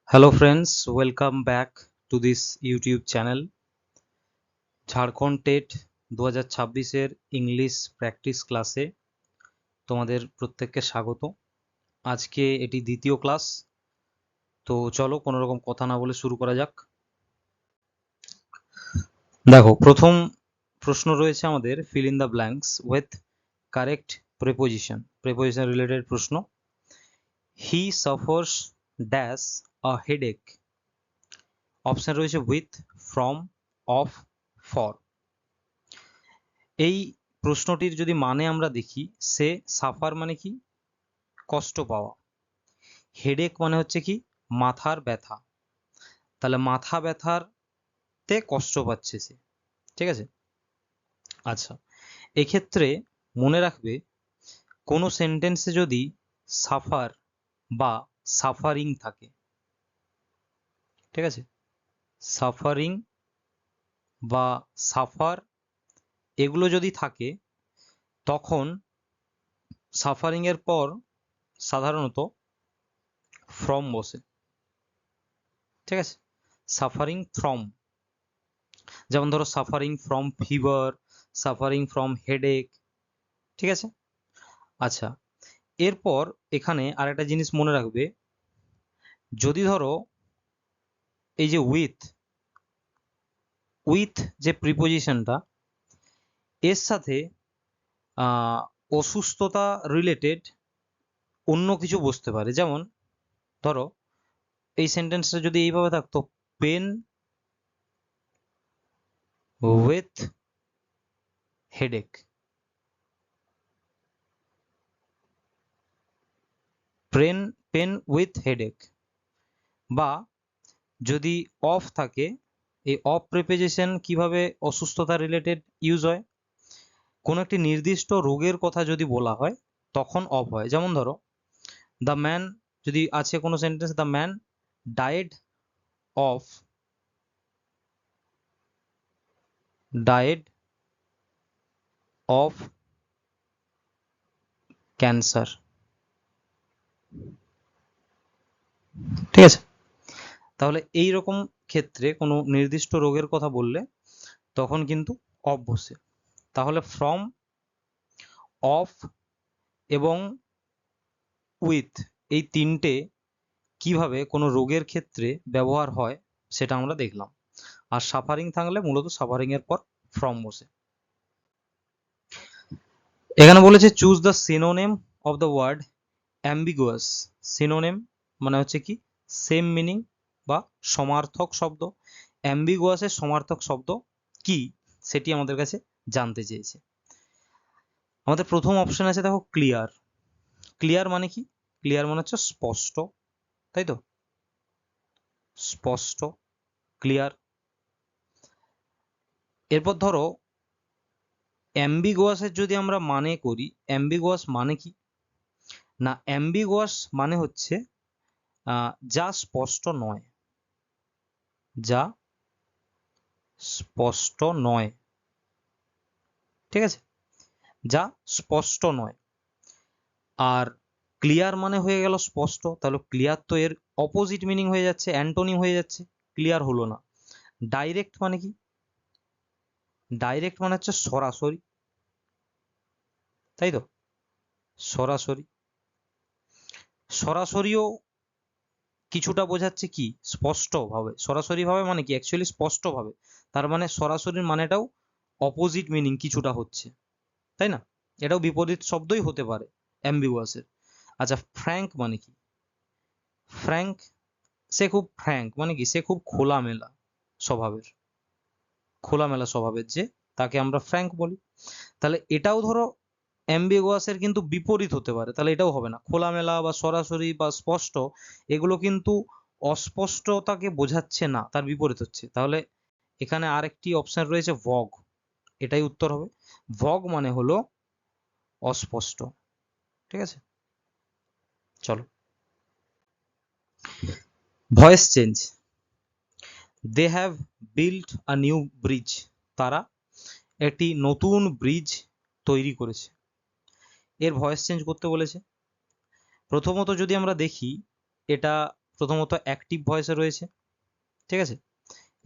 Hello friends, welcome back to this YouTube channel. Jharkhand TET 2026 English practice ক্লাসে তোমাদের প্রত্যেককে স্বাগত। আজকে এটি দ্বিতীয় ক্লাস, তো চলো কোনো রকম কথা না বলে শুরু করা যাক। দেখো, প্রথম প্রশ্ন রয়েছে আমাদের fill in the blanks with correct preposition related প্রশ্ন। He suffers dash a headache। Option রয়েছে with, from, of, for। এই প্রশ্নটির যদি মানে আমরা দেখি, সে সাফার মানে কি, কষ্ট পাওয়া, হেডেক মানে হচ্ছে কি, মাথার ব্যথা, তাহলে মাথা ব্যথার তে কষ্ট পাচ্ছে সে, ঠিক আছে। আচ্ছা, এক্ষেত্রে মনে রাখবে কোনো সেন্টেন্সে যদি সাফার বা সাফারিং থাকে, ঠিক আছে, সাফারিং বা সাফার এগুলো যদি থাকে, তখন সাফারিং এর পর সাধারণত ফ্রম বসে, ঠিক আছে, সাফারিং ফ্রম। যেমন ধরো suffering from fever, suffering from headache, ঠিক আছে। আচ্ছা, এরপর এখানে আরেকটা জিনিস মনে রাখবে, যদি ধরো এই যে উইথ যে প্রিপোজিশনটা, এর সাথে অসুস্থতা রিলেটেড অন্য কিছু বসতে পারে। যেমন ধরো এই সেন্টেন্সটা যদি এইভাবে থাকতো, pain with headache, pain with headache. বা যদি অফ থাকে, এই অফ প্রিপোজিশন কিভাবে অসুস্থতা রিলেটেড ইউজ হয়, কোনো একটি নির্দিষ্ট রোগের কথা যদি বলা হয় তখন অফ হয়। যেমন ধরো দ্য ম্যান, যদি আছে কোনো sentence, the man died of cancer, ঠিক আছে। তাহলে এই রকম ক্ষেত্রে কোনো নির্দিষ্ট রোগের কথা বললে তখন কিন্তু অফ বসে। তাহলে ফ্রম, অফ এবং উইথ, এই তিনটে কিভাবে কোনো রোগের ক্ষেত্রে ব্যবহার হয় সেটা আমরা দেখলাম। আর সাফারিং থাকলে মূলত সাফারিং এর পর ফ্রম বসে। এখানে বলেছে choose the synonym of the word ambiguous. Synonym মানে হচ্ছে কি, সেম মিনিং বা সমার্থক শব্দ। অ্যাম্বিগুয়াসের সমার্থক শব্দ কি সেটি আমাদের কাছে জানতে চেয়েছে। আমাদের প্রথম অপশন আছে, দেখো, ক্লিয়ার। ক্লিয়ার মানে কি, ক্লিয়ার মানে হচ্ছে স্পষ্ট, তাই তো, স্পষ্ট, ক্লিয়ার। এরপর ধরো অ্যাম্বিগুয়াসের যদি আমরা মানে করি, অ্যাম্বিগুয়াস মানে কি না, অ্যাম্বিগুয়াস মানে হচ্ছে যা স্পষ্ট নয়, যা স্পষ্ট নয়, ঠিক আছে, যা স্পষ্ট নয়। আর ক্লিয়ার মানে হয়ে গেল স্পষ্ট, তাহলে ক্লিয়ার তো এর অপোজিট মিনিং হয়ে যাচ্ছে, অ্যান্টোনিম হয়ে যাচ্ছে, ক্লিয়ার হলো না। ডাইরেক্ট মানে কি, ডাইরেক্ট মানে হচ্ছে সরাসরি, তাই তো, সরাসরি। সরাসরিও কিছুটা বোঝাচ্ছে কি, স্পষ্ট ভাবে। সরাসরি ভাবে মানে কি, অ্যাকচুয়ালি স্পষ্ট ভাবে, তার মানে সরাসরির মানেটাও অপোজিট মিনিং কিছুটা হচ্ছে, তাই না। এটাও বিপরীত শব্দই হতে পারে অ্যাম্বিগুয়াসের। আচ্ছা, ফ্র্যাঙ্ক মানে কি, ফ্র্যাঙ্ক, সে খুব ফ্র্যাঙ্ক মানে কি, সে খুব খোলামেলা স্বভাবের, খোলামেলা স্বভাবের যে, তাকে আমরা ফ্র্যাঙ্ক বলি। তাহলে এটাও ধরো অ্যাম্বিগুয়াসের কিন্তু বিপরীত হতে পারে, তাহলে এটাও হবে না। খোলামেলা বা সরাসরি বা স্পষ্ট, এগুলো কিন্তু অস্পষ্টতাকে বোঝাচ্ছে না, তার বিপরীত হচ্ছে। তাহলে এখানে আরেকটি অপশন রয়েছে ভগ, এটাই উত্তর হবে। ভগ মানে হলো অস্পষ্ট, ঠিক আছে। চলো, voice change. They have built a new bridge. তারা একটি নতুন ব্রিজ তৈরি করেছে। এর ভয়েস চেঞ্জ করতে বলেছে। প্রথমত যদি আমরা দেখি, এটা প্রথমত অ্যাক্টিভ ভয়েসে রয়েছে, ঠিক আছে,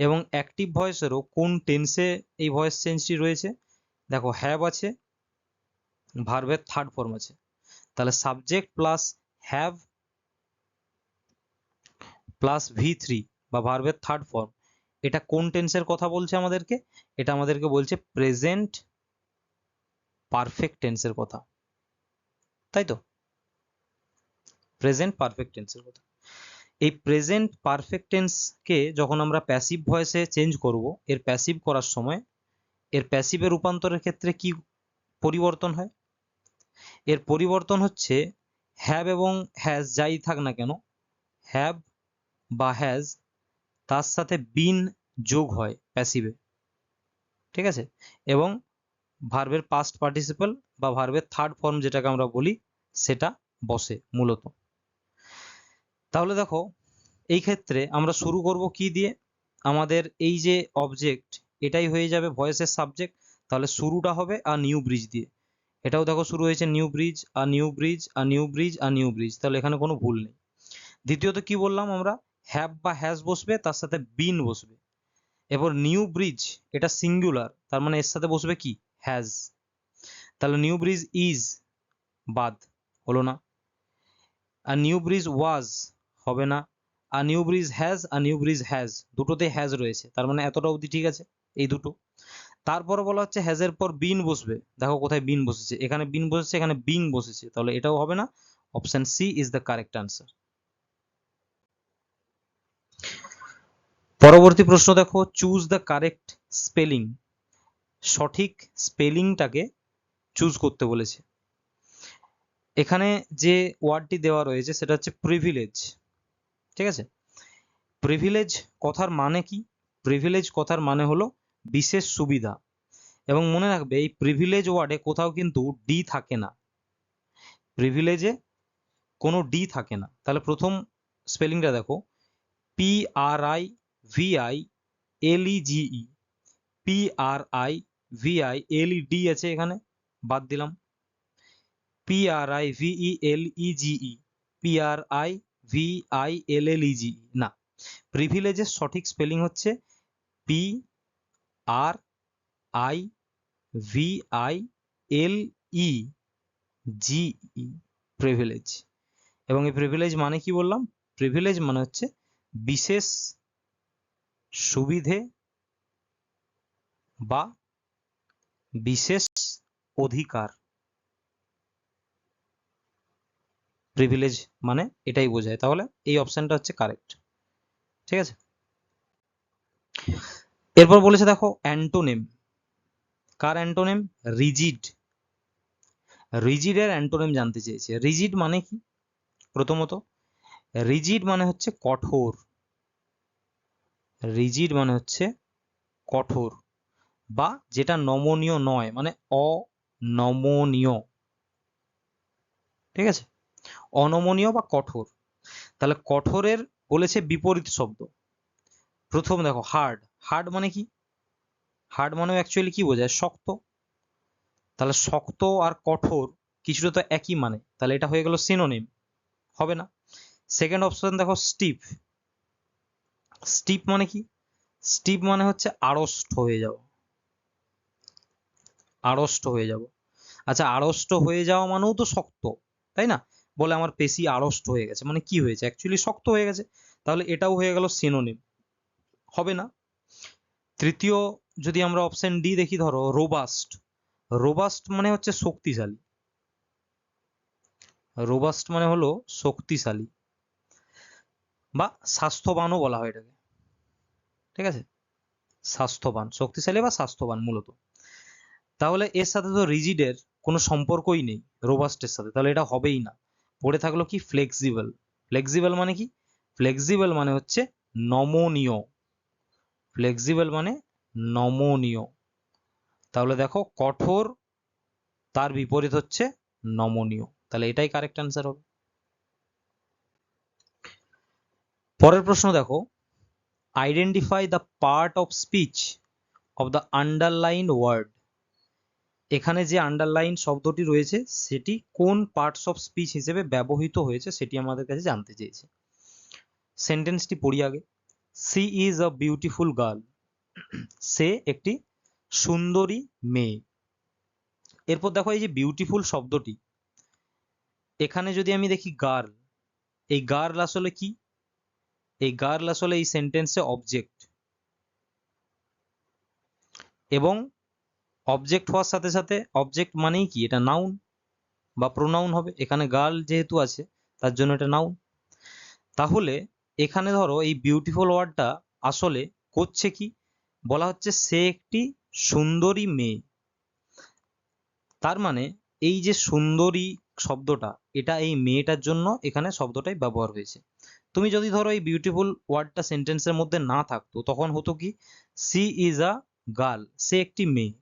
এবং অ্যাক্টিভ ভয়েসেরও কোন টেন্সে এই ভয়েস চেঞ্জটি রয়েছে, দেখো হ্যাভ আছে, ভার্বের থার্ড ফর্ম আছে, তাহলে subject plus have plus V3 বা ভার্বের থার্ড ফর্ম, এটা কোন টেন্সের কথা বলছে আমাদেরকে, এটা আমাদেরকে বলছে প্রেজেন্ট পারফেক্ট টেন্সের কথা, তাই তো, প্রেজেন্ট পারফেক্ট টেন্সের কথা। এই প্রেজেন্ট পারফেক্ট টেন্সকে যখন আমরা প্যাসিভ ভয়েসে চেঞ্জ করব, এর প্যাসিভ করার সময় এর প্যাসিভে রূপান্তরের ক্ষেত্রে কি পরিবর্তন হয়, এর পরিবর্তন হচ্ছে হ্যাভ এবং হ্যাজ যাই থাক না কেন, হ্যাভ বা হ্যাজ তার সাথে বিন যোগ হয় প্যাসিভে, ঠিক আছে, এবং ভার্বের পাস্ট পার্টিসিপল বা ভার্বের থার্ড ফর্ম যেটাকে আমরা বলি সেটা বসে মূলত। তাহলে দেখো এই ক্ষেত্রে আমরা শুরু করব কি দিয়ে, আমাদের এই যে অবজেক্ট এটাই হয়ে যাবে ভয়েসের সাবজেক্ট, তাহলে শুরুটা হবে আর নিউ ব্রিজ দিয়ে, এটাও দেখো শুরু হয়েছে নিউ ব্রিজ আর নিউ ব্রিজ আর নিউ ব্রিজ আর নিউ ব্রিজ, তাহলে এখানে কোনো ভুল নেই। দ্বিতীয়ত কি বললাম আমরা, হ্যাভ বা হ্যাজ বসবে, তার সাথে বিন বসবে, এরপর নিউ ব্রিজ এটা সিঙ্গুলার, তার মানে এর সাথে বসবে কি হ্যাজ, তাহলে নিউ ব্রিজ ইজ বাদ হলো না, আর নিউ ব্রিজ ওয়াজ হবে না, আর নিউ ব্রিজ হ্যাজ আর নিউ ব্রিজ হ্যাজ দুটোতে হ্যাজ রয়েছে, তার মানে এতটা অবধি ঠিক আছে এই দুটো। তারপরে বলা হচ্ছে হ্যাজের পর বিন বসবে, দেখো কোথায় বিন বসেছে, এখানে বিন বসেছে, এখানে বিং বসেছে, তাহলে এটাও হবে না, option C is the correct answer. পরবর্তী প্রশ্ন দেখো, চুজ দ্য কারেক্ট স্পেলিং, সঠিক স্পেলিংটাকে চুজ করতে বলেছে। এখানে যে ওয়ার্ডটি দেওয়া রয়েছে সেটা হচ্ছে প্রিভিলেজ, ঠিক আছে, প্রিভিলেজ কথার মানে কি, প্রিভিলেজ কথার মানে হলো বিশেষ সুবিধা, এবং মনে রাখবে এই প্রিভিলেজ ওয়ার্ডে কোথাও কিন্তু ডি থাকে না, প্রিভিলেজে কোনো ডি থাকে না। তাহলে প্রথম স্পেলিংটা দেখো, PRIVILEGE, PRIVILED আছে এখানে, বাদ দিলাম, PRIVELEGE, PRIVILLEGE না, প্রিভিলেজের সঠিক স্পেলিং হচ্ছে PRIVILEGE, প্রিভিলেজ। এবং এই প্রিভিলেজ মানে কি বললাম, প্রিভিলেজ মানে হচ্ছে বিশেষ সুবিধে বা বিশেষ অধিকার, প্রিভিলেজ মানে এটাই বোঝায়, তাহলে এই অপশনটা হচ্ছে কারেক্ট, ঠিক আছে। এরপর বলেছে দেখো অ্যান্টোনিম, কার অ্যান্টোনিম, রিজিড, রিজিডের অ্যান্টোনিম জানতে চেয়েছে। রিজিড মানে কি, প্রথমত রিজিড মানে হচ্ছে কঠোর, রিজিড মানে হচ্ছে কঠোর, বা যেটা নমনীয় নয় মানে অনমনীয়, ঠিক আছে, অনমনীয় বা কঠোর। তাহলে কঠোরের বলেছে বিপরীত শব্দ, প্রথম দেখো হার্ড, হার্ড মানে কি, হার্ড মানে অ্যাকচুয়ালি কি বোঝায়, শক্ত, তাহলে শক্ত আর কঠোর কিছুটা তো একই মানে, তাহলে এটা হয়ে গেল সিনোনিম, হবে না। সেকেন্ড অপশন দেখো স্টিফ, স্টিফ মানে কি, স্টিফ মানে হচ্ছে আড়ষ্ট হয়ে যাও, আড়ষ্ট হয়ে যাব, আচ্ছা আড়ষ্ট হয়ে যাওয়া মানেও তো শক্ত, তাই না, বলে আমার পেশি আড়ষ্ট হয়ে গেছে, মানে কি হয়েছে, অ্যাকচুয়ালি শক্ত হয়ে গেছে, তাহলে এটাও হয়ে গেল সিনোনিম, হবে না। তৃতীয় যদি আমরা অপশন ডি দেখি, ধরো রোবাস্ট, রোবাস্ট মানে হচ্ছে শক্তিশালী, রোবাস্ট মানে হলো শক্তিশালী বা স্বাস্থ্যবানও বলা হয় এটাকে, ঠিক আছে, স্বাস্থ্যবান, শক্তিশালী বা স্বাস্থ্যবান মূলত। তাহলে এর সাথে তো রিজিডের কোনো সম্পর্কই নেই রোবাস্টের সাথে, তাহলে এটা হবেই না। পড়ে থাকলো কি ফ্লেক্সিবল, ফ্লেক্সিবল মানে কি, ফ্লেক্সিবল মানে হচ্ছে নমনীয়, ফ্লেক্সিবল মানে নমনীয়, তাহলে দেখো কঠোর তার বিপরীত হচ্ছে নমনীয়, তাহলে এটাই কারেক্ট অ্যান্সার হবে। পরের প্রশ্ন দেখো, identify the part of speech of the underline word, এখানে যে আন্ডারলাইন শব্দটি রয়েছে সেটি কোন পার্টস অফ স্পিচ হিসেবে ব্যবহৃত হয়েছে সেটি আমাদের কাছে জানতে চেয়েছে। সেন্টেন্সটি পড়ি আগে। She is a beautiful girl, সে একটি সুন্দরী মেয়ে। এরপর দেখো এই যে বিউটিফুল শব্দটি, এখানে যদি আমি দেখি গার্ল, এই গার্ল আসলে কি? এই গার্ল আসলে এই সেন্টেন্সে অবজেক্ট, এবং অবজেক্ট হওয়ার সাথে সাথে অবজেক্ট মানেই কি, এটা নাউন বা প্রোনাউন হবে। এখানে গার্ল যেহেতু আছে তার জন্য এটা নাউন। তাহলে এখানে ধরো এই বিউটিফুল ওয়ার্ডটা আসলে করছে কি, বলা হচ্ছে সে একটি সুন্দরী মেয়ে। তার মানে এই যে সুন্দরী শব্দটা, এটা এই মেয়েটার জন্য এখানে শব্দটাই ব্যবহার হয়েছে। তুমি যদি ধরো এই বিউটিফুল ওয়ার্ডটা সেন্টেন্সের মধ্যে না থাকতো, তখন হতো কি, সি ইজ আ গার্ল, সে একটি মেয়ে।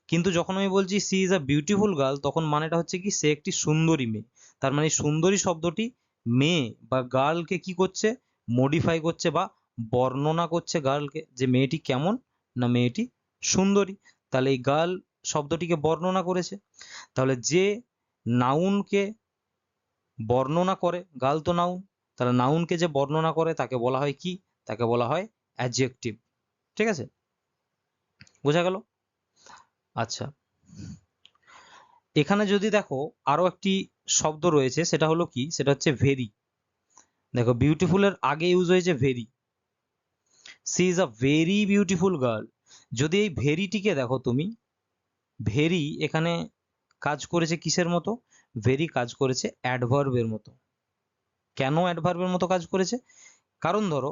কিন্তু যখন আমি বলছি she is a beautiful girl, তখন মানেটা হচ্ছে কি, সে একটি সুন্দরী মেয়ে। তার মানে সুন্দরী শব্দটি মেয়ে বা গার্লকে কি করছে, মডিফাই করছে বা বর্ণনা করছে গার্লকে, যে মেয়েটি কেমন, না মেয়েটি সুন্দরী। তাহলে এই গার্ল শব্দটিকে বর্ণনা করেছে। তাহলে যে নাউনকে বর্ণনা করে, গার্ল তো নাউন, তাহলে নাউনকে যে বর্ণনা করে তাকে বলা হয় কি, তাকে বলা হয় অ্যাডজেক্টিভ। ঠিক আছে, বোঝা গেল? আচ্ছা, এখানে যদি দেখো আরো একটি শব্দ রয়েছে, সেটা হলো কি, সেটা হচ্ছে ভেরি। দেখো বিউটিফুলের আগে ইউজ হয়েছে very, she is a very beautiful girl. যদি এই ভেরিটিকে দেখো তুমি, ভেরি এখানে কাজ করেছে কিসের মতো, ভেরি কাজ করেছে অ্যাডভার্বের মতো। কেন অ্যাডভার্বের মতো কাজ করেছে? কারণ ধরো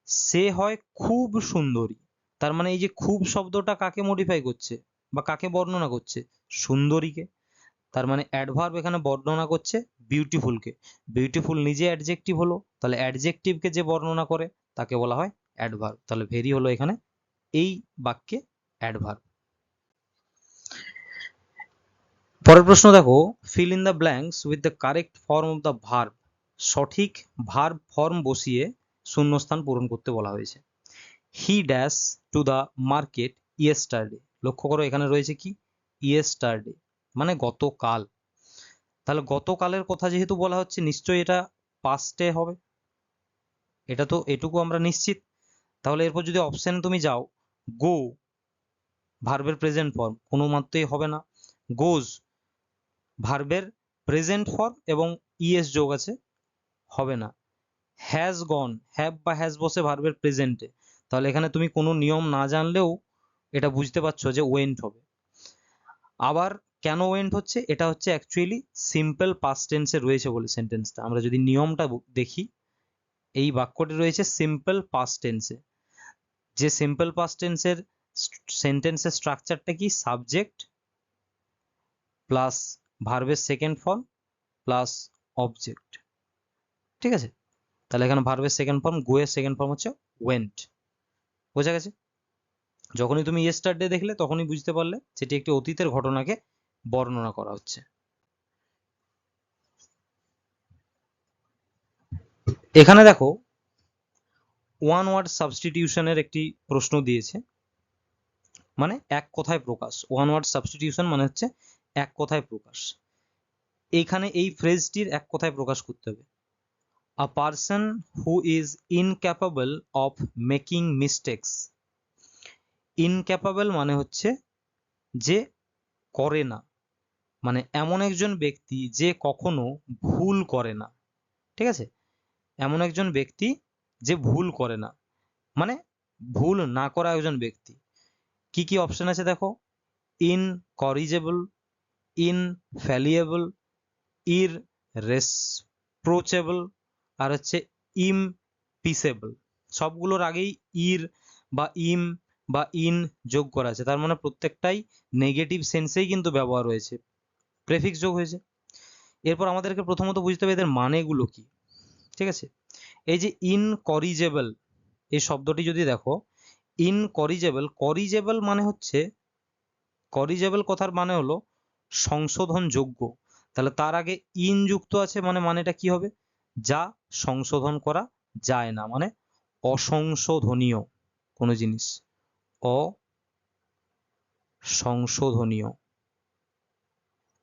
সে হয় খুব সুন্দরী, তার মানে এই যে খুব শব্দটা কাকে মডিফাই করছে বা কাকে বর্ণনা করছে, সুন্দরীকে। তার মানে অ্যাডভার্ব এখানে বর্ণনা করছে বিউটিফুলকে। বিউটিফুল নিজে অ্যাডজেক্টিভ হলো, তাহলে অ্যাডজেক্টিভকে যে বর্ণনা করে তাকে বলা হয় অ্যাডভার্ব। তাহলে ভেরি হলো এখানে এই বাক্যে অ্যাডভার্ব। পরের প্রশ্ন দেখো, feel in the blanks with the correct form of the verb. সঠিক ভার্ব ফর্ম বসিয়ে শূন্যস্থান পূরণ করতে বলা হয়েছে। He dash to the market yesterday. লক্ষ্য করো এখানে রয়েছে কি, ইয়েস্টারডে, মানে গতকাল। তাহলে গতকালের কথা যেহেতু বলা হচ্ছে, নিশ্চয়ই এটা পাস্টে হবে, এটা তো এটুকু আমরা নিশ্চিত। তাহলে এরপর যদি অপশন তুমি যাও, গো ভার্বের প্রেজেন্ট ফর্ম, কোনো মাত্রই হবে না। গোজ ভার্বের প্রেজেন্ট ফর্ম এবং ইএস যোগ আছে, হবে না। হ্যাজ গন, হ্যাভ বা হ্যাজ বসে ভার্বের প্রেজেন্টে, তাহলে এখানে তুমি কোনো নিয়ম না জানলেও এটা বুঝতে পারছো যে ওয়েন্ট হবে। আবার কেন ওয়েন্ট হচ্ছে, এটা হচ্ছে অ্যাকচুয়ালি সিম্পল পাস্ট টেন্সে রয়েছে বলে সেন্টেন্সটা। আমরা যদি নিয়মটা দেখি, এই বাক্যটি রয়েছে সিম্পল পাস্ট টেন্সে। যে সিম্পল পাস্ট টেন্সের সেন্টেন্সের স্ট্রাকচারটা কি, সাবজেক্ট প্লাস ভার্বের সেকেন্ড ফর্ম প্লাস অবজেক্ট। ঠিক আছে, তাহলে এখানে ভার্বের সেকেন্ড ফর্ম, গো এর সেকেন্ড ফর্ম হচ্ছে ওয়েন্ট। বোঝা গেছে? যখনই তুমি ইয়েস্টারডে দেখলে তখনই বুঝতে পারলে সেটি একটি অতীতের ঘটনাকে বর্ণনা করা হচ্ছে। এখানে দেখো ওয়ান ওয়ার্ড সাবস্টিটিউশনের একটি প্রশ্ন দিয়েছে, মানে এক কথায় প্রকাশ। ওয়ান ওয়ার্ড সাবস্টিটিউশন মানে হচ্ছে এক কথায় প্রকাশ। এইখানে এই ফ্রেজটির এক কথায় প্রকাশ করতে হবে। A person who is incapable of making mistakes. Incapable মানে হচ্ছে যে করে না, মানে এমন একজন ব্যক্তি যে কখনো ভুল করে না। ঠিক আছে, এমন একজন ব্যক্তি যে ভুল করে না, মানে ভুল না করা একজন ব্যক্তি। কি কি অপশন আছে দেখো, ইনকরিজেবল, ইনফ্যালিয়েবল, ইররেসপ্রোচেবল, আর হচ্ছে ইমপিসেবল। সবগুলোর আগেই ইর বা ইম বা ইন যোগ করা আছে, তার মানে প্রত্যেকটাই নেগেটিভ সেন্সেই কিন্তু ব্যবহার হয়েছে, প্রেফিক্স যোগ হয়েছে। এরপর আমাদেরকে প্রথমত বুঝতে হবে এদের মানেগুলো কি। ঠিক আছে, এই যে ইনকরিজেবল এই শব্দটি যদি দেখো, ইনকরিজেবল, করিজেবল মানে হচ্ছে, করিজেবল কথার মানে হলো সংশোধনযোগ্য। তাহলে তার আগে ইন যুক্ত আছে, মানে মানেটা কি হবে, যা সংশোধন করা যায় না, মানে অসংশোধনীয় কোনো জিনিস, অসংশোধনীয়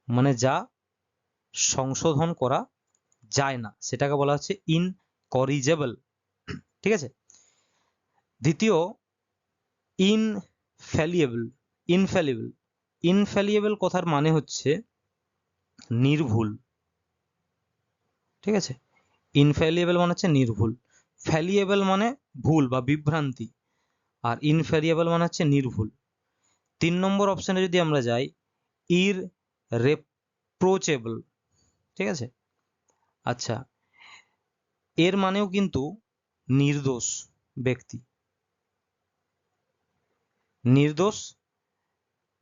মানে যা সংশোধন করা যায় না, সেটাকে বলা হচ্ছে ইনকরিজেবল। ঠিক আছে। দ্বিতীয়, ইনফ্যালিয়েবল। ইনফ্যালিবল, ইনফ্যালিয়েবল কথার মানে হচ্ছে নির্ভুল। ঠিক আছে, ইনফ্যালিয়েবল মানে হচ্ছে নির্ভুল, ফ্যালিয়েবল মানে ভুল বা বিভ্রান্তি, আর ইনফ্যালিয়েবল মানে হচ্ছে নির্ভুল। 3 নম্বর অপশনে যদি আমরা যাই, ইররেপ্রোচেবল। ঠিক আছে, আচ্ছা, এর মানেও কিন্তু নির্দোষ ব্যক্তি। নির্দোষ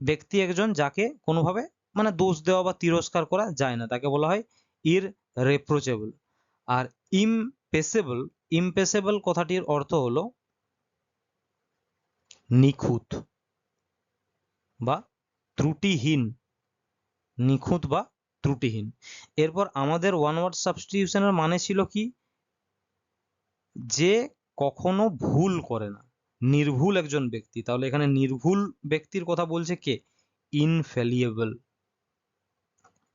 ব্যক্তি একজন যাকে কোনোভাবে মানে দোষ দেওয়া বা তিরস্কার করা যায় না, তাকে বলা হয় ইররেপ্রোচেবল। আর ইমপেসেবল, ইমপেসেবল কথাটির অর্থ হলো নিখুঁত বা ত্রুটিহীন, নিখুঁত বা ত্রুটিহীন। এরপর আমাদের ওয়ান ওয়ার্ড সাবস্টিটিউশনের মানে ছিল কি, যে কখনো ভুল করে না, নির্ভুল একজন ব্যক্তি। তাহলে এখানে নির্ভুল ব্যক্তির কথা বলছে কে, ইনফ্যালিয়েবল।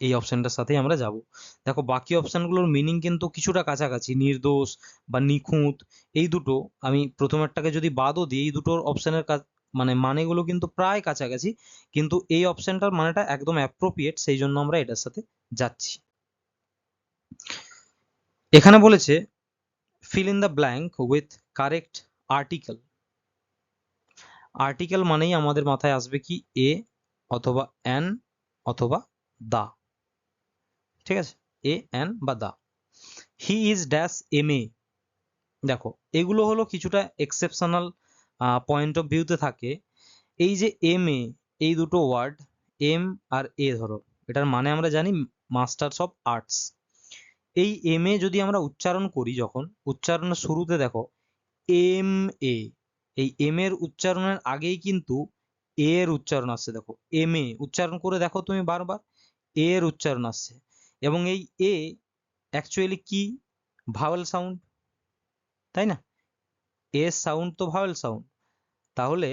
এই অপশনটার সাথেই আমরা যাব। দেখো বাকি অপশনগুলোর মিনিং কিন্তু কিছুটা কাছাকাছি, নির্দোষ বা নিখুঁত, এই দুটো আমি প্রথমেরটাকে যদি বাদও দিই, এই দুটোর অপশনের মানে মানেগুলো কিন্তু প্রায় কাছাকাছি, কিন্তু এই অপশনটার মানেটা একদম অ্যাপ্রোপ্রিয়েট, সেই জন্য আমরা এটার সাথে যাচ্ছি। এখানে বলেছে fill in the blank with correct article। Article মানেই আমাদের মাথায় আসবে কি, এ অথবা অ্যান অথবা দা। ঠিক আছে, এ অ্যান বা দা। He is dash M A. দেখো এগুলো হলো কিছুটা এক্সেপশনাল পয়েন্ট অফ ভিউতে থাকে। এই যে এম এ, এই দুটো ওয়ার্ড এম আর এ, ধরো এটার মানে আমরা জানি মাস্টার্স অফ আর্টস। এই এম এ যদি আমরা উচ্চারণ করি, যখন উচ্চারণের শুরুতে দেখো এম এ, এই এম এর উচ্চারণের আগেই কিন্তু এ এর উচ্চারণ আসছে। দেখো এম এ উচ্চারণ করে দেখো তুমি বারবার, এ এর উচ্চারণ আসছে। এবং এই এ অ্যাকচুয়ালি কি, ভাওয়েল সাউন্ড, তাই না? এ সাউন্ড তো ভাওয়েল সাউন্ড। তাহলে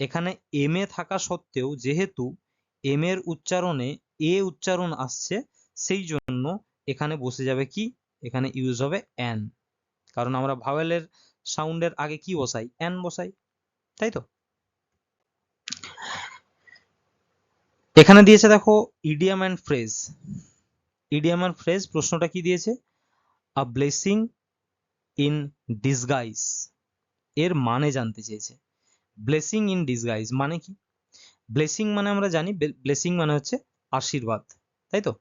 এখানে এম এ থাকা সত্ত্বেও যেহেতু এম এর উচ্চারণে এ উচ্চারণ আসছে, সেই জন্য এখানে বসে যাবে কি, এখানে ইউজ হবে অ্যান। কারণ আমরা ভাওয়েলের সাউন্ডের আগে কি বসাই, অ্যান বসাই, তাই তো। এখানে দিয়েছে দেখো idiom and phrase. Idiom and phrase প্রশ্নটা কি দিয়েছে, আ ব্লেসিং ইন ডিসগাইজ। এর মানে জানতে চেয়েছে। ব্লেসিং ইন ডিসগাইজ মানে কি? ব্লেসিং মানে আমরা জানি ব্লেসিং মানে হচ্ছে আশীর্বাদ, তাই তো।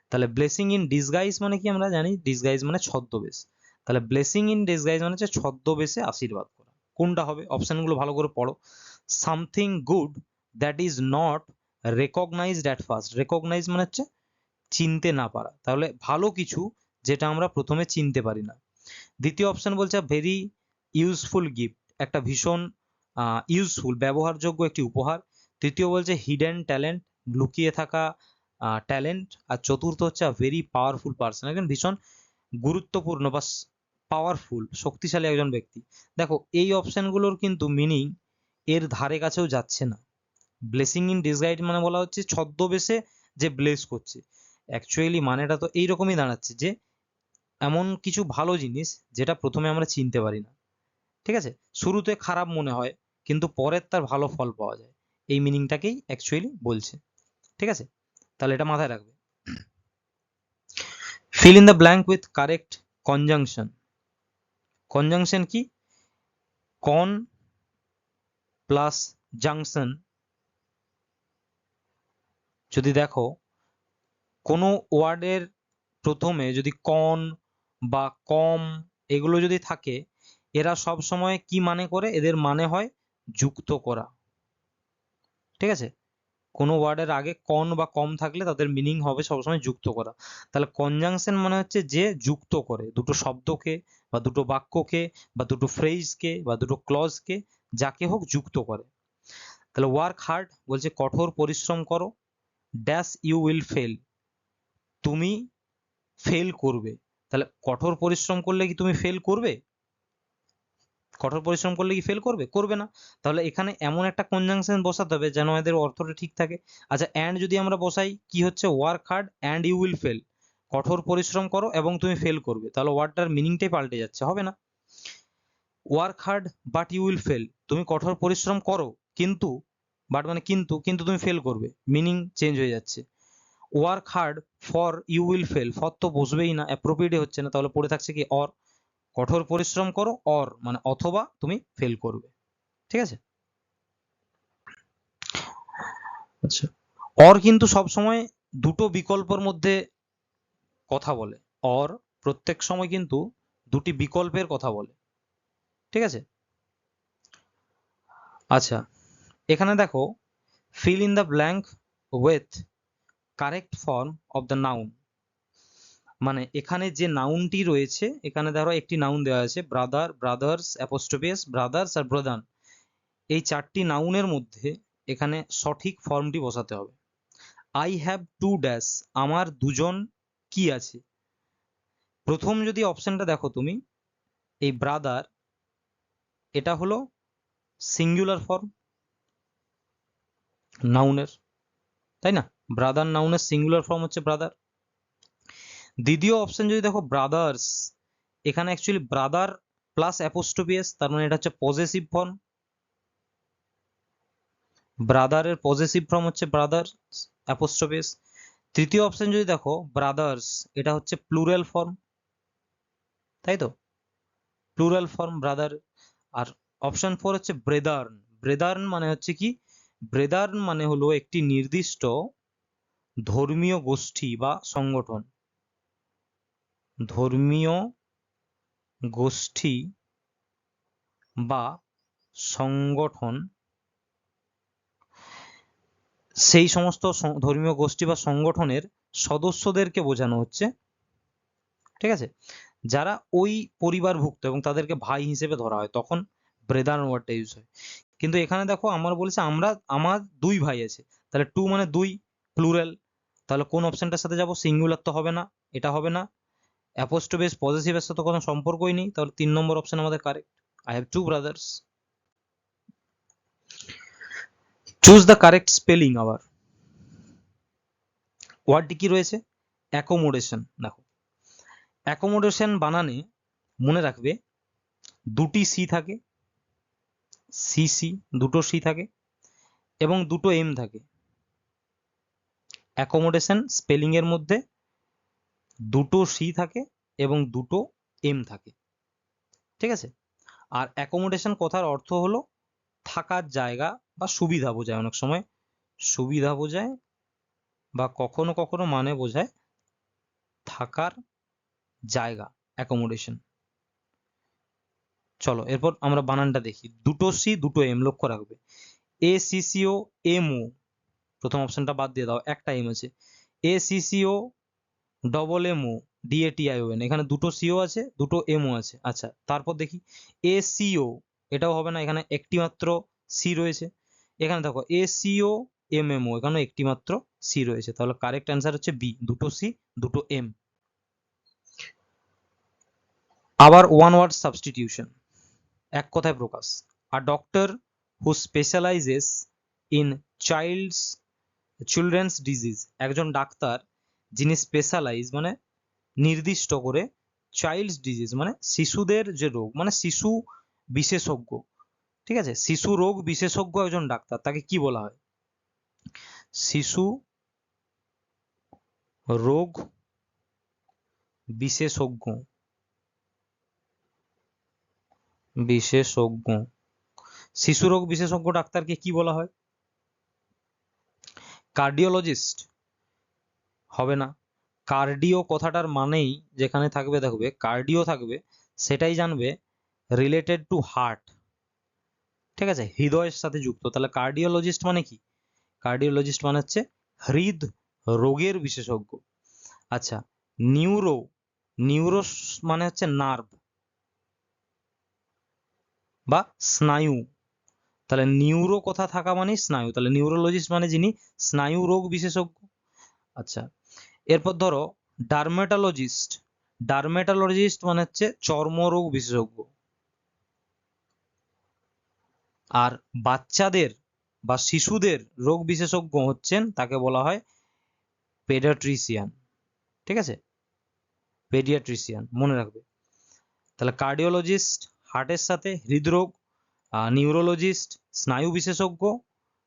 তাহলে ব্লেসিং ইন ডিসগাইজ মানে কি, আমরা জানি ডিসগাইজ মানে ছদ্মবেশ। তাহলে ব্লেসিং ইন ডিসগাইজ মানে হচ্ছে ছদ্মবেশে আশীর্বাদ করা। কোনটা হবে? অপশনগুলো ভালো করে পড়ো। Something good that is not recognized at first. Recognize মানে হচ্ছে চিনতে না পারা, তাহলে ভালো কিছু যেটা আমরা প্রথমে চিনতে পারি না। দ্বিতীয় অপশন বলছে ভেরি ইউজফুল গিফট, একটা ভীষণ ইউজফুল ব্যবহারযোগ্য একটি উপহার। তৃতীয় বলছে হিডেন ট্যালেন্ট, লুকিয়ে থাকা ট্যালেন্ট। আর চতুর্থ হচ্ছে ভেরি পাওয়ারফুল পার্সন, একজন ভীষণ গুরুত্বপূর্ণ বা পাওয়ারফুল শক্তিশালী একজন ব্যক্তি। দেখো এই অপশনগুলোর কিন্তু মিনিং এর ধারে কাছেও যাচ্ছে না। ব্লেসিং ইন ডিসগাইজ মানে বলা হচ্ছে ছদ্মবেশে যে ব্লেস করছে, অ্যাকচুয়ালি মানেটা তো এইরকমই দাঁড়াচ্ছে যে এমন কিছু ভালো জিনিস যেটা প্রথমে আমরা চিনতে পারি না। ঠিক আছে, শুরুতে খারাপ মনে হয় কিন্তু পরের তার ভালো ফল পাওয়া যায়, এই মিনিংটাকেই অ্যাকচুয়ালি বলছে। ঠিক আছে, তাহলে এটা মাথায় রাখবে। Feel in the blank with correct conjunction. Conjunction কি? কন প্লাস জাংশন। যদি দেখো কোনো ওয়ার্ডের প্রথমে যদি কন বা কম এগুলো যদি থাকে, এরা সব সময় কি মানে করে, এদের মানে হয় যুক্ত করা। ঠিক আছে, কোনো ওয়ার্ডের আগে কন বা কম থাকলে তাদের মিনিং হবে সবসময় যুক্ত করা। তাহলে কনজাংশন মানে হচ্ছে যে যুক্ত করে দুটো শব্দকে বা দুটো বাক্যকে বা দুটো ফ্রেজকে বা দুটো ক্লজকে, যাকে হোক যুক্ত করে। তাহলে ওয়ার্ক হার্ড বলছে কঠোর পরিশ্রম করো, ড্যাশ ইউ উইল ফেল, তুমি ফেল করবে। তাহলে কঠোর পরিশ্রম করলে কি তুমি ফেল করবে? কঠোর পরিশ্রম করলে কি ফেল করবে? করবে না। তাহলে এখানে এমন একটা কনজাংশন বসাতে হবে যেন এদের অর্থটা ঠিক থাকে। আচ্ছা, অ্যান্ড যদি আমরা বসাই কি হচ্ছে, work hard and you will fail, কঠোর পরিশ্রম করো এবং তুমি ফেল করবে, তাহলে ওয়ার্ডটার মিনিংটাই পাল্টে যাচ্ছে, হবে না। Work hard but you will fail, তুমি কঠোর পরিশ্রম করো কিন্তু, বাট মানে কিন্তু, কিন্তু তুমি ফেল করবে, মিনিং চেঞ্জ হয়ে যাচ্ছে। Work hard for you will fail, for তো বসবেই না, অ্যাপ্রোপ্রিয়েট হচ্ছে না, তাহলে পড়ে থাকছে কি অর, কঠোর পরিশ্রম করো অর মানে অথবা তুমি ফেল করবে। ঠিক আছে, আচ্ছা অর কিন্তু সব সময় দুটো বিকল্পের মধ্যে কথা বলে, অর প্রত্যেক সময় কিন্তু দুটি বিকল্পের কথা বলে। ঠিক আছে, আচ্ছা এখানে দেখো fill in the blank with correct form of the noun, মানে এখানে যে নাউনটি রয়েছে, এখানে ধরো একটি নাউন দেওয়া আছে ব্রাদার, ব্রাদার্স, অ্যাপোস্ট্রোফি ব্রাদার্স আর ব্রাদান, এই চারটি নাউনের মধ্যে এখানে সঠিক ফর্মটি বসাতে হবে। আই হ্যাভ টু ড্যাশ, আমার দুজন কি আছে। প্রথম যদি অপশনটা দেখো তুমি, এই ব্রাদার এটা হলো সিঙ্গুলার ফর্ম নাউনের, তাই না, ব্রাদার নাউনের সিঙ্গুলার ফর্ম হচ্ছে ব্রাদার। দ্বিতীয় অপশন যদি দেখো ব্রাদার্স, এখানে অ্যাকচুয়ালি ব্রাদার প্লাস অ্যাপোস্ট্রোফি এস, তার মানে এটা হচ্ছে পজেসিভ ফর্ম, ব্রাদারের পজেসিভ ফর্ম হচ্ছে ব্রাদার অ্যাপোস্ট্রোফি এস। তৃতীয় অপশন যদি দেখো ব্রাদার্স, এটা হচ্ছে প্লুরাল ফর্ম, তাই তো, প্লুরাল ফর্ম ব্রাদার। আর অপশন 4 হচ্ছে ব্রেদার্ন, ব্রেদার্ন মানে হচ্ছে কি, ব্রেদার্ন মানে হলো একটি নির্দিষ্ট ধর্মীয় গোষ্ঠী বা সংগঠন, ধর্মীয় গোষ্ঠী বা সংগঠন, সেই সমস্ত ধর্মীয় গোষ্ঠী বা সংগঠনের সদস্যদেরকে বোঝানো হচ্ছে, ঠিক আছে, যারা ওই পরিবারভুক্ত এবং তাদেরকে ভাই হিসেবে ধরা হয়, তখন ব্রেদার্ন ওয়ার্ডটা ইউজ হয়। কিন্তু এখানে দেখো আমার বলেছে আমার দুই ভাই আছে, তাহলে টু মানে দুই, প্লুরাল, তাহলে কোন অপশনটার সাথে যাব, সিঙ্গুলার তো হবে না, এটা হবে না, অ্যাপোস্ট্রোফি পজেসিভের সাথে কোনো সম্পর্কই নেই, তাহলে 3 নম্বর অপশন আমাদের correct, I have to brothers. Choose the correct spelling. আবার ওয়ার্ডটি কি রয়েছে, অ্যাকোমোডেশন। দেখো অ্যাকোমোডেশন বানানে মনে রাখবে দুটি সি থাকে, সি দুটো সি থাকে এবং দুটো এম থাকে। অ্যাকোমোডেশন স্পেলিং এর মধ্যে দুটো সি থাকে এবং দুটো এম থাকে। ঠিক আছে, আর অ্যাকোমোডেশন কথার অর্থ হলো থাকার জায়গা বা সুবিধা বোঝায়, অনেক সময় সুবিধা বোঝায় বা কখনো কখনো মানে বোঝায় থাকার জায়গা, অ্যাকোমোডেশন। চলো এরপর আমরা বানানটা দেখি, দুটো সি দুটো এম, লক্ষ্য রাখবে এ সিসিও এম ও, প্রথম অপশনটা বাদ দিয়ে দাও, একটা এম আছে, এ সিসিও ডবল এম ও ডিএটিআইওএন, এখানে দুটো সিও আছে দুটো এমও আছে। আচ্ছা তারপর দেখি এ সিও, এটাও হবে না, এখানে একটি মাত্র সি রয়েছে। এখানে দেখো A C O M M O, এখানে একটি মাত্র সি রয়েছে, তাহলে কারেক্ট অ্যান্সার হচ্ছে বি, দুটো সি দুটো এম। আবার ওয়ান ওয়ার্ড সাবস্টিটিউশন, এক কথায় প্রকাশ। A doctor who specializes in children's disease, একজন ডাক্তার যিনি স্পেশালাইজ মানে নির্দিষ্ট করে, চাইল্ডস ডিজিজ মানে শিশুদের যে রোগ, মানে শিশু বিশেষজ্ঞ, ঠিক আছে, শিশু রোগ বিশেষজ্ঞ একজন ডাক্তার, তাকে কি বলা হয়, শিশু রোগ বিশেষজ্ঞ, বিশেষজ্ঞ, শিশু রোগ বিশেষজ্ঞ ডাক্তারকে কি বলা হয়, কার্ডিওলজিস্ট হবে না, কার্ডিও কথাটার মানেই যেখানে থাকবে, দেখবে কার্ডিও থাকবে, সেটাই জানবে রিলেটেড টু হার্ট, ঠিক আছে, হৃদয়ের সাথে যুক্ত, তাহলে কার্ডিওলজিস্ট মানে কি, কার্ডিওলজিস্ট মানে হচ্ছে হৃদ রোগের বিশেষজ্ঞ। আচ্ছা নিউরো, নিউরো মানে হচ্ছে নার্ভ বা স্নায়ু, তাহলে নিউরো কথা থাকা মানে স্নায়ু, তাহলে নিউরোলজিস্ট মানে যিনি স্নায়ু রোগ বিশেষজ্ঞ। আচ্ছা এরপর ধরো ডার্মেটোলজিস্ট, ডার্মেটোলজিস্ট মানে হচ্ছে চর্মরোগ বিশেষজ্ঞ। আর বাচ্চাদের বা শিশুদের রোগ বিশেষজ্ঞ হচ্ছেন, তাকে বলা হয় পেডিয়াট্রিশিয়ান, ঠিক আছে, পেডিয়াট্রিশিয়ান মনে রাখবে। তাহলে কার্ডিওলজিস্ট, হার্টের সাথে হৃদরোগ, নিউরোলজিস্ট স্নায়ু বিশেষজ্ঞ,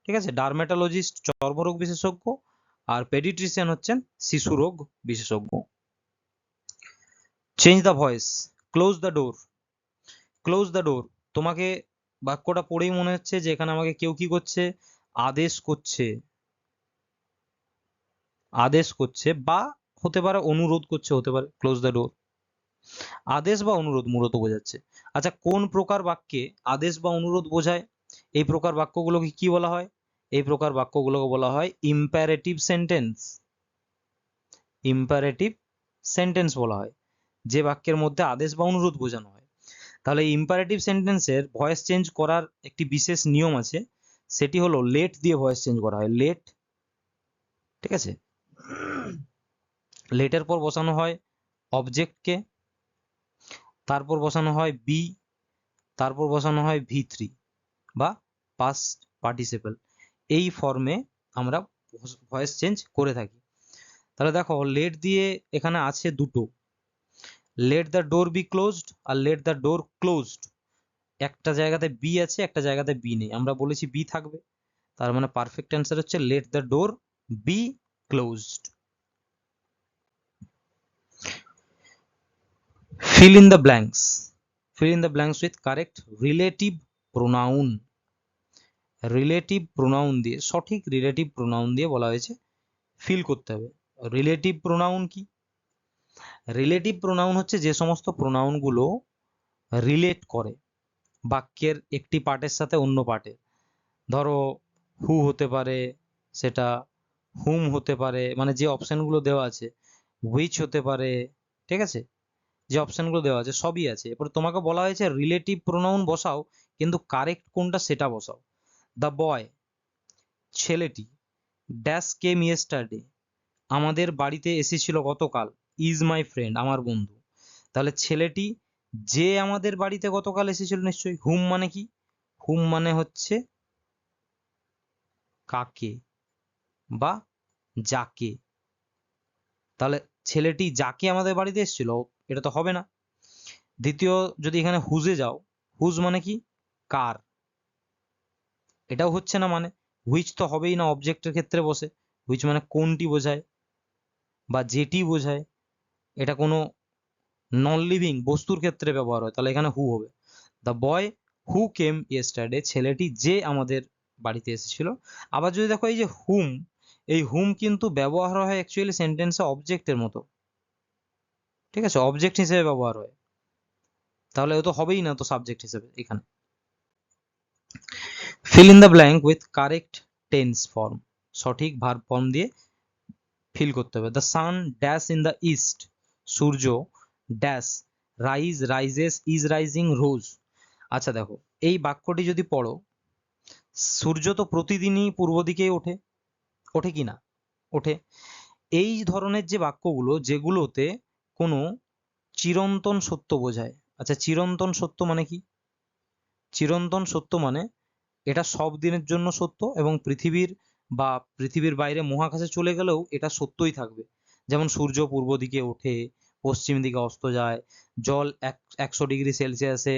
ঠিক আছে, ডার্মেটোলজিস্ট চর্মরোগ বিশেষজ্ঞ, আর পেডিট্রিশিয়ান হচ্ছেন শিশু রোগ বিশেষজ্ঞ। Change the voice, close the door. Close the door, তোমাকে বাক্যটা পড়েই মনে হচ্ছে যে এখানে আমাকে কেউ কি করছে, আদেশ করছে, আদেশ করছে বা হতে পারে অনুরোধ করছে, হতে পারে ক্লোজ দ্য ডোর। আদেশ বা অনুরোধ মূলত বোঝাচ্ছে। আচ্ছা, কোন প্রকার বাক্যে আদেশ বা অনুরোধ বোঝায়? এই প্রকার বাক্যগুলোকে কি বলা হয়? এই প্রকার বাক্যগুলোকে বলা হয় ইম্পারেটিভ সেন্টেন্স। ইম্পারেটিভ সেন্টেন্স বলা হয় যে বাক্যের মধ্যে আদেশ বা অনুরোধ বোঝানো হয়। তাহলে ইম্পারেটিভ সেন্টেন্সের ভয়েস চেঞ্জ করার একটি বিশেষ নিয়ম আছে, সেটি হলো লেট দিয়ে ভয়েস চেঞ্জ করা হয়। লেট, ঠিক আছে, লেটের পর বসানো হয় অবজেক্টকে, তারপর বসানো হয় বি, তারপর বসানো হয় V3 বা পাস্ট পার্টিসিপল। এই ফর্মে আমরা ভয়েস চেঞ্জ করে থাকি। তাহলে দেখো লেট দিয়ে এখানে আছে দুটো, let the door be closed আর লেট দ্য ডোর ক্লোজড। একটা জায়গাতে বি আছে, একটা জায়গাতে বি নেই, আমরা বলেছি বি থাকবে, তার মানে পারফেক্ট অ্যান্সার হচ্ছে late the door be closed. fill in the blanks, fill in the blanks with correct relative pronoun। Relative pronoun দিয়ে, সঠিক রিলেটিভ প্রোনাউন দিয়ে বলা হয়েছে ফিল করতে হবে। রিলেটিভ প্রোনাউন কি? রিলেটিভ প্রোনাউন হচ্ছে যে সমস্ত প্রোনাউনগুলো রিলেট করে বাক্যের একটি পার্টের সাথে অন্য পার্টে। ধরো হু হতে পারে, সেটা হুম হতে পারে, মানে যে অপশনগুলো দেওয়া আছে, হুইচ হতে পারে, ঠিক আছে, যে অপশনগুলো দেওয়া আছে সবই আছে। এরপর তোমাকে বলা হয়েছে রিলেটিভ প্রোনাউন বসাও, কিন্তু কারেক্ট কোনটা সেটা বসাও। দ্য বয়, ছেলেটি, ড্যাশ কেম ইয়েস্টারডে, আমাদের বাড়িতে এসেছিল গতকাল, ইজ মাই ফ্রেন্ড, আমার বন্ধু। তাহলে ছেলেটি যে আমাদের বাড়িতে গতকাল এসেছিল, নিশ্চয়ই। হুম মানে কি? হুম মানে হচ্ছে কাকে বা যাকে। তাহলে ছেলেটি যাকে আমাদের বাড়িতে এসেছিল, এটা তো হবে না। দ্বিতীয়, যদি এখানে হুজে যাও, হুজ মানে কি? কার, এটাও হচ্ছে না। মানে হুইচ তো হবেই না অবজেক্টের ক্ষেত্রে বসে, হুইচ মানে কোনটি বোঝায় বা যেটি বোঝায়, এটা কোনো নন লিভিং বস্তুর ক্ষেত্রে ব্যবহার হয়, তাহলে এখানে হু হবে। The boy who came yesterday, ছেলেটি যে আমাদের বাড়িতে এসেছিল। আবার যদি দেখো এই যে হুম, এই হুম কিন্তু ব্যবহার হয় অ্যাকচুয়ালি সেন্টেন্সে অবজেক্টের মতো, ঠিক আছে, অবজেক্ট হিসেবে ব্যবহার হয়, তাহলে ও তো হবেই না তো সাবজেক্ট হিসেবে এখানে। Fill in the blank with correct tense form, সঠিক ভার্ব ফর্ম দিয়ে ফিল করতে হবে। The sun dash in the east, সূর্য dash rise rises is rising rose. আচ্ছা দেখো, এই বাক্যটি যদি পড়ো, সূর্য তো প্রতিদিনই পূর্ব দিকেই ওঠে, ওঠে কি না? ওঠে। এই ধরনের যে বাক্যগুলো যেগুলোতে কোনো চিরন্তন সত্য বোঝায়। আচ্ছা, চিরন্তন সত্য মানে কি? চিরন্তন সত্য মানে এটা সব দিনের জন্য সত্য এবং পৃথিবীর বা পৃথিবীর বাইরে মহাকাশে চলে গেলেও এটা সত্যই থাকবে। যেমন সূর্য পূর্ব দিকে ওঠে, পশ্চিম দিকে অস্ত যায়, জল 100 ডিগ্রি সেলসিয়াসে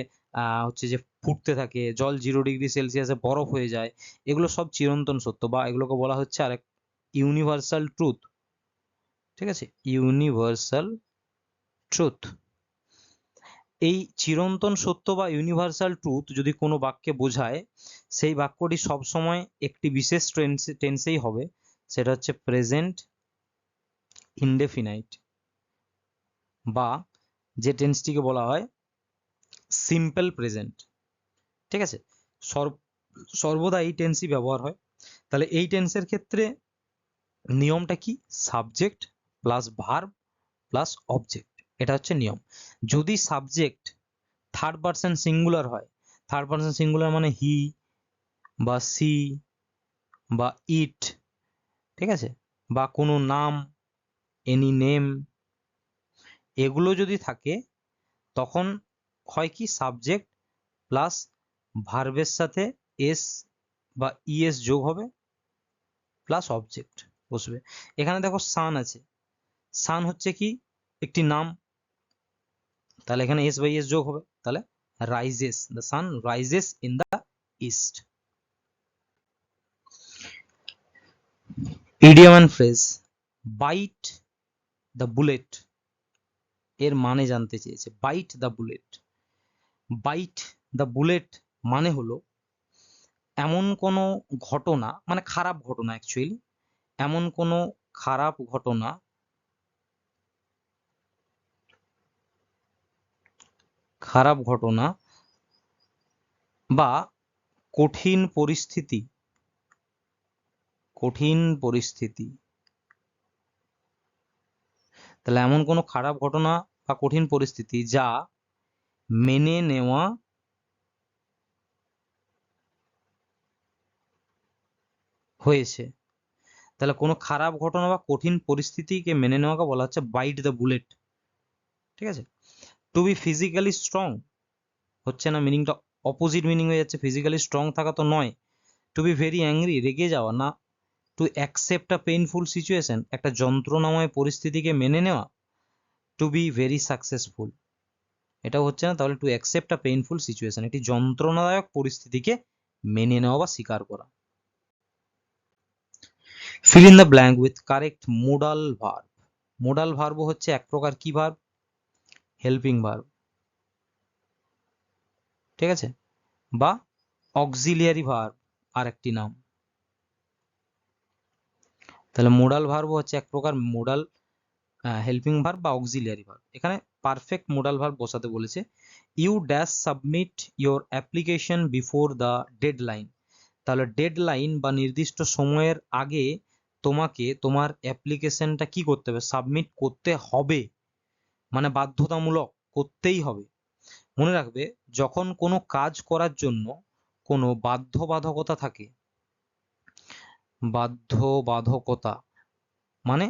হচ্ছে যে ফুটতে থাকে, জল 0 ডিগ্রি সেলসিয়াসে বরফ হয়ে যায়। এগুলো সব চিরন্তন সত্য, বা এগুলোকে বলা হচ্ছে আরেক ইউনিভার্সাল ট্রুথ, ঠিক আছে, ইউনিভার্সাল ট্রুথ। এই চিরন্তন সত্য বা ইউনিভার্সাল ট্রুথ যদি কোনো বাক্যে বোঝায়, সেই বাক্যটি সবসময় একটি বিশেষ টেন্সেই হবে, সেটা হচ্ছে প্রেজেন্ট ইনডেফিনাইট, বা যে টেন্সটিকে বলা হয় সিম্পল প্রেজেন্ট, ঠিক আছে। সর্বদা এই টেন্সই ব্যবহার হয়। তাহলে এই টেন্সের ক্ষেত্রে নিয়মটা কি? Subject plus verb plus object, এটা হচ্ছে নিয়ম। যদি সাবজেক্ট থার্ড পার্সন সিঙ্গুলার হয়, থার্ড পার্সন সিঙ্গুলার মানে হি বা সি বা ইট, ঠিক আছে, বা কোনো নাম, এনি নেম, এগুলো যদি থাকে, তখন হয় কি সাবজেক্ট প্লাস ভার্বের সাথে এস বা ইএস যোগ হবে প্লাস অবজেক্ট বসবে। এখানে দেখো সান আছে, সান হচ্ছে কি একটি নাম, তাহলে এখানে এস বাই এস যোগ হবে, তাহলে rises, the sun rises in the east. Idiom and phrase, bite the bullet এর মানে জানতে চেয়েছে। bite the bullet, bite the bullet মানে হলো এমন কোনো ঘটনা, মানে খারাপ ঘটনা, অ্যাকচুয়ালি এমন কোনো খারাপ ঘটনা বা কঠিন পরিস্থিতি তাহলে এমন কোনো খারাপ ঘটনা বা কঠিন পরিস্থিতি যা মেনে নেওয়া হয়েছে। তাহলে কোনো খারাপ ঘটনা বা কঠিন পরিস্থিতিকে মেনে নেওয়াকে বলা হচ্ছে বাইট দ্য বুলেট। ঠিক আছে। টু বি ফিজিক্যালি স্ট্রং হচ্ছে না, মিনিংটা অপোজিট মিনিং হয়ে যাচ্ছে। ফিজিক্যালি স্ট্রং থাকা তো নয়। টু বি ভেরি অ্যাংরি, রেগে যাওয়া না। To accept a painful situation, একটা যন্ত্রণাময় পরিস্থিতিকে মেনে নেওয়া। টু বি ভেরি সাকসেসফুল, এটাও হচ্ছে না। তাহলে to accept a painful situation, একটি যন্ত্রণাদায়ক পরিস্থিতিকে মেনে নেওয়া বা স্বীকার করা। fill in the blank with correct modal verb. modal verb হচ্ছে এক প্রকার কি ভার্ব? হেল্পিং ভার্ব, ঠিক আছে, বা অক্সিলিয়ারি ভার্ব আর একটি নাম। তাহলে মোডাল ভার্ব হচ্ছে এক প্রকার মোডাল হেল্পিং ভার্ব বা অক্সিলিয়ারি ভার্ব। এখানে পারফেক্ট মোডাল ভার্ব বসাতে বলেছে। You dash submit your application before the deadline. তাহলে ডেডলাইন বা নির্দিষ্ট সময়ের আগে তোমাকে তোমার অ্যাপ্লিকেশনটা কি করতে হবে? সাবমিট করতে হবে, মানে বাধ্যতামূলক, করতেই হবে। মনে রাখবে, যখন কোনো কাজ করার জন্য কোনো বাধ্যবাধকতা থাকে, বাধ্যবাধকতা মানে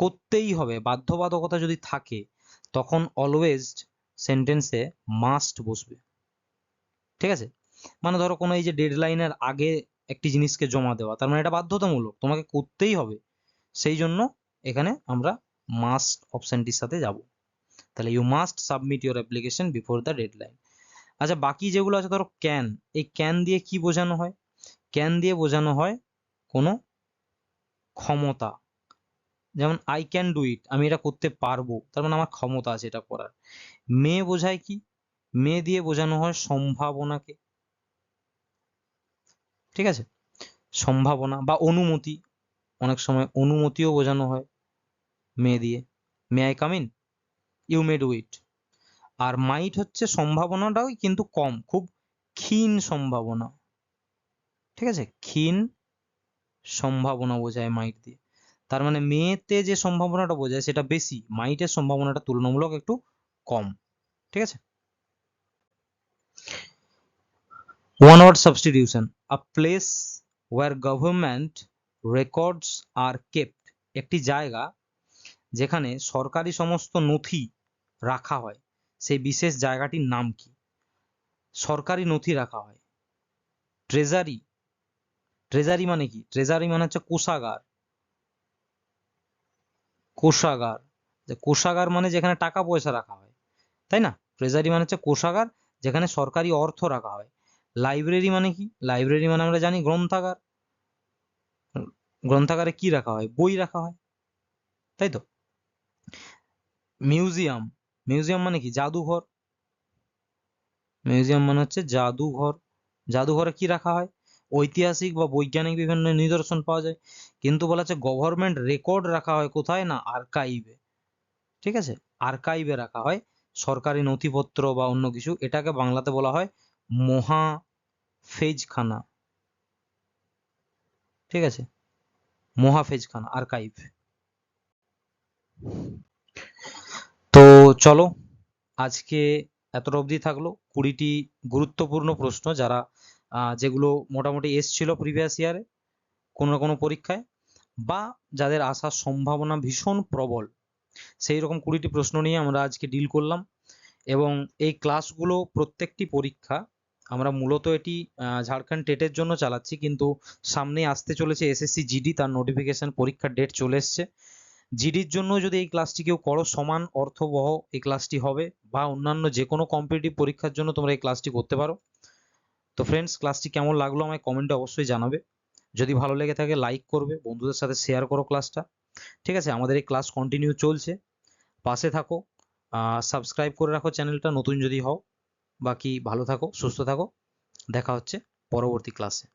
করতেই হবে, বাধ্যবাধকতা যদি থাকে তখন অলওয়েজ সেন্টেন্সে মাস্ট বসবে। ঠিক আছে। মানে ধরো কোনো এই যে ডেডলাইনের আগে একটি জিনিসকে জমা দেওয়া, তার মানে এটা বাধ্যতামূলক, তোমাকে করতেই হবে। সেই জন্য এখানে আমরা মাস্ট অপশনটির সাথে যাব। তাহলে you must submit your application before the deadline. আচ্ছা, বাকি যেগুলো আছে ধরো ক্যান, এই ক্যান দিয়ে কি বোঝানো হয়? ক্যান দিয়ে বোঝানো হয় কোনো ক্ষমতা। যেমন আই ক্যান ডু ইট, আমি এটা করতে পারবো, তার মানে আমার ক্ষমতা আছে এটা করার। মে বোঝায় কি? মে দিয়ে বোঝানো হয় সম্ভাবনাকে। ঠিক আছে, সম্ভাবনা বা অনুমতি, অনেক সময় অনুমতিও বোঝানো হয় মে দিয়ে। May I come in, you may do it. আর মাইট হচ্ছে সম্ভাবনাটাও কিন্তু কম, খুব ক্ষীণ সম্ভাবনা। ঠিক আছে, ক্ষীণ সম্ভাবনা বোঝায় মাইট দিয়ে। তার মানে মেতে যে সম্ভাবনাটা বোঝায় সেটা বেশি, মাইটের সম্ভাবনাটা তুলনামূলক একটু কম। ঠিক আছে। One word substitution, a place where government records are kept. একটি জায়গা যেখানে সরকারি সমস্ত নথি রাখা হয়, সেই বিশেষ জায়গাটির নাম কি? সরকারি নথি রাখা হয়। ট্রেজারি, ট্রেজারি মানে কি? ট্রেজারি মানে হচ্ছে কোষাগার। কোষাগার, কোষাগার মানে যেখানে টাকা পয়সা রাখা হয়, তাই না? ট্রেজারি মানে হচ্ছে কোষাগার, যেখানে সরকারি অর্থ রাখা হয়। লাইব্রেরি মানে কি? লাইব্রেরি মানে আমরা জানি গ্রন্থাগার। গ্রন্থাগারে কি রাখা হয়? বই রাখা হয়, তাই তো। মিউজিয়াম, মিউজিয়াম মানে কি? জাদুঘর। মিউজিয়াম মানে হচ্ছে জাদুঘর। জাদুঘরে কি রাখা হয়? ঐতিহাসিক বা বৈজ্ঞানিক বিভিন্ন নিদর্শন পাওয়া যায়। কিন্তু বলা হচ্ছে গভর্নমেন্ট রেকর্ড রাখা হয় কোথায়? না, আর্কাইভে। ঠিক আছে, আর্কাইভে রাখা হয় সরকারি নথিপত্র বা অন্য কিছু। এটাকে বাংলাতে বলা হয় মহাফেজখানা। ঠিক আছে, মহাফেজখানা, আর্কাইভ। তো চলো, আজকে এতটা অবধি থাকলো। 20টি গুরুত্বপূর্ণ প্রশ্ন যারা যেগুলো মোটামুটি এসছিল প্রিভিয়াস ইয়ারে কোনো না কোনো পরীক্ষায়, বা যাদের আসার সম্ভাবনা ভীষণ প্রবল, সেই রকম 20টি প্রশ্ন নিয়ে আমরা আজকে ডিল করলাম। এবং এই ক্লাসগুলো প্রত্যেকটি পরীক্ষা আমরা মূলত এটি ঝাড়খণ্ড টেটের জন্য চালাচ্ছি, কিন্তু সামনে আসতে চলেছে এসএসসি জিডি, তার নোটিফিকেশন, পরীক্ষার ডেট চলে এসছে। জিডির জন্য যদি এই ক্লাসটি কেউ করো, সমান অর্থবহ এই ক্লাসটি হবে, বা অন্যান্য যে কোনো কম্পিটিটিভ পরীক্ষার জন্য তোমরা এই ক্লাসটি করতে পারো। তো ফ্রেন্ডস, ক্লাসটি কেমন লাগলো আমায় কমেন্টে অবশ্যই জানাবে। যদি ভালো লেগে থাকে লাইক করবে, বন্ধুদের সাথে শেয়ার করো ক্লাসটা। ঠিক আছে, আমাদের এই ক্লাস কন্টিনিউ চলছে, পাশে থাকো, সাবস্ক্রাইব করে রাখো চ্যানেলটা নতুন যদি হও। বাকি ভালো থাকো, সুস্থ থাকো, দেখা হচ্ছে পরবর্তী ক্লাসে।